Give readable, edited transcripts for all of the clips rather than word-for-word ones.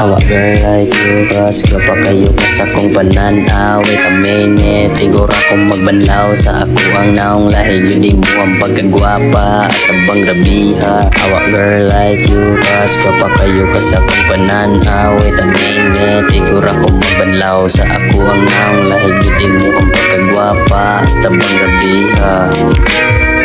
Awak girl like you, kas pa kayo sa kong pananaw. Wait a minute, siguro akong magbanlaw sa ako ang naong lahi. Yun mo ang pagkagwapa sa bang rabiha. Awak girl like you, kas pa kayo sa kong pananaw. Wait a minute, siguro akong magbanlaw sa ako ang naong lahi. Yun mo ang pagkagwapa sa bang rabiha.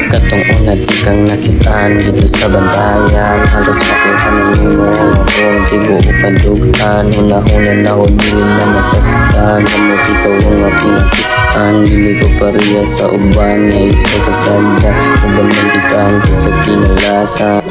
Katong unad kang nakitaan dito sa bantayan. Halos makuha ng imo akong tibo o kadugan. Una-una na ako dili na masaktan. Kamot ikaw ang aking nakitaan. Dili ko pariya sa uban na ikaw kasanda. Uban man ikang sa kinalasan.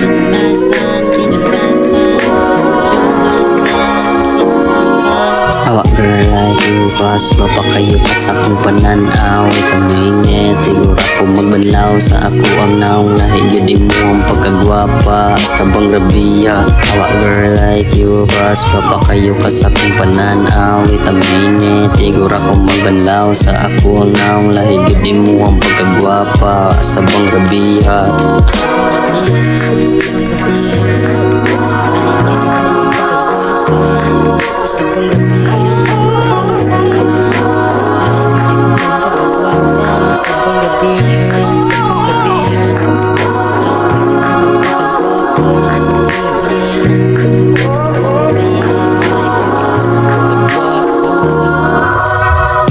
Awak girl like you, kas pa kayo sa kong pananaw. Ito minute, siguro ako magbanlaw sa ako ang naong lahi. Yun mo ang pagkagwapa sa bang rabiya. Awak girl like you, kas pa kayo sa kong pananaw. Ito minute, siguro ako magbanlaw sa ako ang naong lahi. Yun mo ang pagkagwapa sa bang rabiya.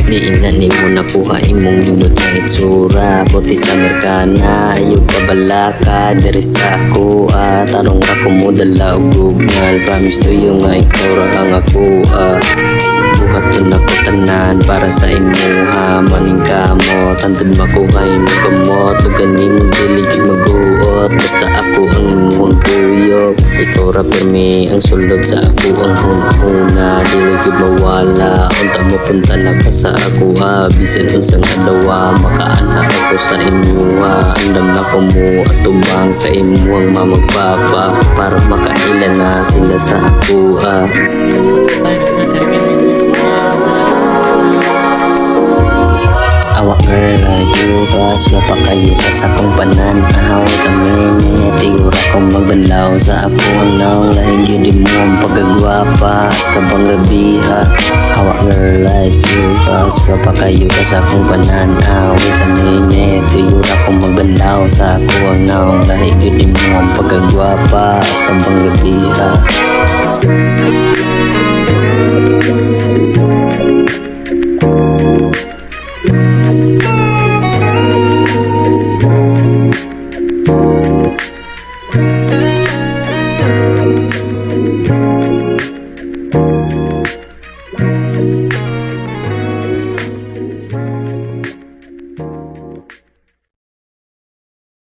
Diinani mo nakuha imong nindot na itsura. Buti sa Amerikana, ayaw kabalaka. Dari sa ako, tarong ako mo dala og gugnal. Promise to you nga ikaw ra ang ako. Buhaton ako tanan para sa imuha. Maning kamo, tantad makuha imong kamot. Lugani mo dilig maguot. Basta ako ang imong tuyok. Ikaw ra permi ang sulod sa ako ang huna-huna. Dili gud mawala, unta mo punta na ka sa ako. Bisan unsang adawa, makaanha ako sa imuha. Andam na ko mo at tubang sa imuhang mamagpapa. Para makailan na sila sa ako. Para makailan na sila sa ako. Awak girl like you, kas pa kayo sa kong pananaw. Ito minute, siguro akong magbanlaw sa ako ang naong lahing. Yun mo ang pagkagwapa sa bang rabiha. Awak girl like you, kas pa kayo sa kong pananaw. Ito minute, siguro akong magbanlaw sa ako ang naong lahing. Yun mo ang pagkagwapa sa bang rabiha.